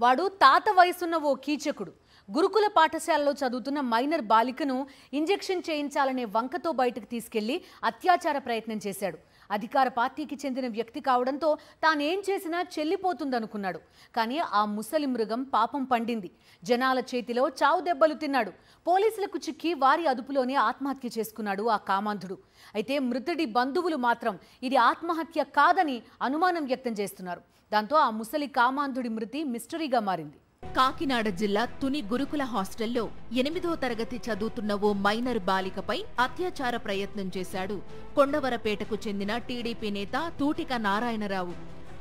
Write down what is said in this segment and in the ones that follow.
వాడు తాత వయసున్న ఓ కీచకుడు గురుకుల పాఠశాలలో చదువుతున్న మైనర్ బాలికను ఇంజెక్షన్ చేయించాలనే వంకతో బయటకు తీసుకెళ్లి అత్యాచార ప్రయత్నం చేశాడు. అధికార పార్టీకి చెందిన వ్యక్తి కావడంతో తానేం చేసినా చెల్లిపోతుందనుకున్నాడు. కానీ ఆ ముసలి మృగం పాపం పండింది. జనాల చేతిలో చావు దెబ్బలు తిన్నాడు. పోలీసులకు చిక్కి వారి అదుపులోనే ఆత్మహత్య చేసుకున్నాడు ఆ కామాంధుడు. అయితే మృతుడి బంధువులు మాత్రం ఇది ఆత్మహత్య కాదని అనుమానం వ్యక్తం చేస్తున్నారు. దాంతో ఆ ముసలి కామాంధుడి మృతి మిస్టరీగా మారింది. కాకినాడ జిల్లా తుని గురుకుల హాస్టల్లో 8వ తరగతి చదువుతున్న ఓ మైనర్ బాలికపై అత్యాచార ప్రయత్నం చేశాడు కొండవరపేటకు చెందిన టీడీపీ నేత తూటిక నారాయణరావు.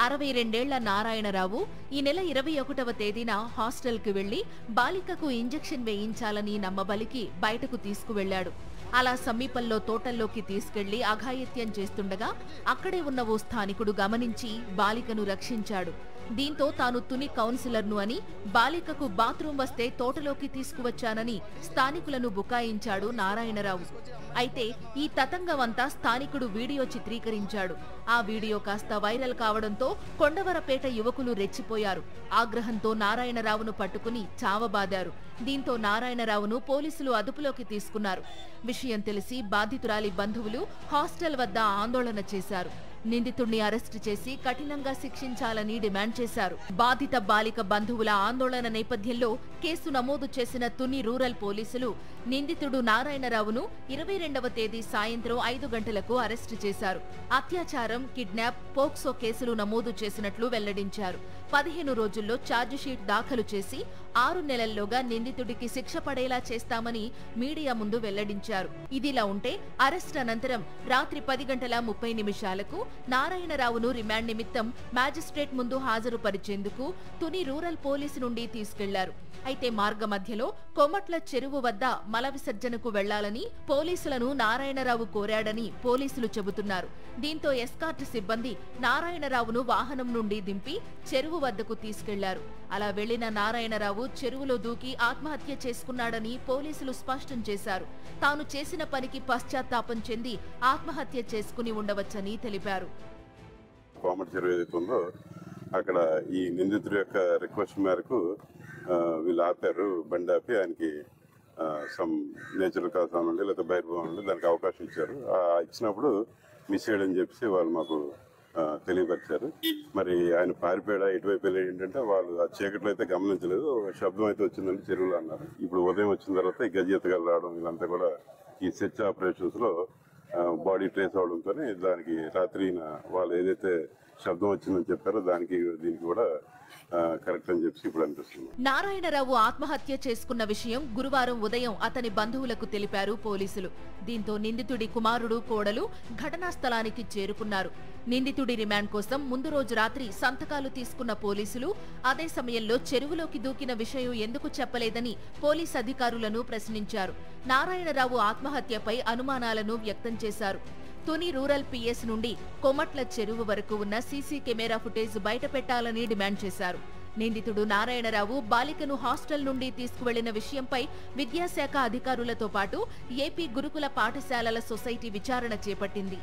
62 నారాయణరావు ఈ నెల 21వ తేదీన హాస్టల్కి వెళ్లి బాలికకు ఇంజెక్షన్ వేయించాలని నమ్మబలికి బయటకు తీసుకువెళ్లాడు. అలా సమీపంలో తోటల్లోకి తీసుకెళ్లి అఘాయిత్యం చేస్తుండగా అక్కడే ఉన్న ఓ స్థానికుడు గమనించి బాలికను రక్షించాడు. దీంతో తాను తుని కౌన్సిలర్ను అని, బాలికకు బాత్రూం వస్తే తోటలోకి తీసుకువచ్చానని స్థానికులను బుకాయించాడు నారాయణరావు. అయితే ఈ తతంగమంతా స్థానికుడు వీడియో చిత్రీకరించాడు. ఆ వీడియో కాస్త వైరల్ కావడంతో కొండవరపేట యువకులు రెచ్చిపోయారు. ఆగ్రహంతో నారాయణరావును పట్టుకుని చావబాదారు. దీంతో నారాయణరావును పోలీసులు అదుపులోకి తీసుకున్నారు. విషయం తెలిసి బాధితురాలి బంధువులు హాస్టల్ వద్ద ఆందోళన చేశారు. నిందితుడిని అరెస్టు చేసి కఠినంగా శిక్షించాలని డిమాండ్ చేశారు. బాధిత బాలిక బంధువుల ఆందోళన నేపథ్యంలో కేసు నమోదు చేసిన తుని రూరల్ పోలీసులు నిందితుడు నారాయణరావును 22వ తేదీ సాయంత్రం 5 గంటలకు అరెస్టు చేశారు. అత్యాచారం, కిడ్నాప్, పోక్సో కేసులు నమోదు చేసినట్లు వెల్లడించారు. 15 రోజుల్లో ఛార్జిషీట్ దాఖలు చేసి 6 నెలల్లోగా నిందితుడికి శిక్ష పడేలా చేస్తామని మీడియా ముందు వెల్లడించారు. ఇదిలా ఉంటే అరెస్ట్ అనంతరం రాత్రి 10:30 నారాయణరావును రిమాండ్ నిమిత్తం మ్యాజిస్ట్రేట్ ముందు హాజరుపరిచేందుకు తుని రూరల్ పోలీసు నుండి తీసుకెళ్లారు. అయితే మార్గ మధ్యలో కొమట్ల చెరువు వద్ద మల విసర్జనకు వెళ్లాలని పోలీసులను నారాయణరావు కోరాడని పోలీసులు చెబుతున్నారు. దీంతో ఎస్కార్ట్ సిబ్బంది నారాయణరావును వాహనం నుండి దింపి చెరువు వద్దకు తీసుకెళ్లారు. అలా వెళ్లిన నారాయణరావు చెరువులో దూకి ఆత్మహత్య చేసుకున్నాడని పోలీసులు స్పష్టం చేశారు. తాను చేసిన పనికి పశ్చాత్తాపం చెంది ఆత్మహత్య చేసుకుని ఉండవచ్చని తెలిపారు. అక్కడ ఈ నిందితుడి యొక్క రిక్వెస్ట్ మేరకు వీళ్ళు ఆపారు. బండి ఆపి ఆయనకి సమ్ నేచురల్ కాజ్ అనండి లేదా బహిర్భావం దానికి అవకాశం ఇచ్చారు. ఇచ్చినప్పుడు మిస్ చేయడని చెప్పేసి వాళ్ళు మాకు తెలియపరిచారు. మరి ఆయన పారిపోయాడా, ఎటువైపు వెళ్ళాడు ఏంటంటే వాళ్ళు ఆ చీకట్లో అయితే గమనించలేదు. శబ్దం అయితే వచ్చిందని చెరువులో అన్నారు. ఇప్పుడు ఉదయం వచ్చిన తర్వాత ఈ గజెత్తగాలు రావడం ఇదంతా కూడా ఈ సెర్చ్ ఆపరేషన్స్ లో బాడీ ట్రేస్ అవడంతో దానికి రాత్రి వాళ్ళు ఏదైతే శబ్దం వచ్చిందని చెప్పారో దీనికి కూడా కరెక్ట్ అని చెప్పి ఇప్పుడు అనిపిస్తుంది. నారాయణరావు ఆత్మహత్య చేసుకున్న విషయం గురువారం ఉదయం అతని బంధువులకు తెలిపారు పోలీసులు. దీంతో నిందితుడి కుమారుడు, కోడలు ఘటనా స్థలానికి చేరుకున్నారు. నిందితుడి రిమాండ్ కోసం ముందు రోజు రాత్రి సంతకాలు తీసుకున్న పోలీసులు అదే సమయంలో చెరువులోకి దూకిన విషయం ఎందుకు చెప్పలేదని పోలీస్ అధికారులను ప్రశ్నించారు. నారాయణరావు ఆత్మహత్యపై అనుమానాలను వ్యక్తం చేశారు. తుని రూరల్ పిఎస్ నుండి కొమట్ల చెరువు వరకు ఉన్న సీసీ కెమెరా ఫుటేజ్ బయటపెట్టాలని డిమాండ్ చేశారు. నిందితుడు నారాయణరావు బాలికను హాస్టల్ నుండి తీసుకువెళ్లిన విషయంపై విద్యాశాఖ అధికారులతో పాటు ఏపీ గురుకుల పాఠశాలల సొసైటీ విచారణ చేపట్టింది.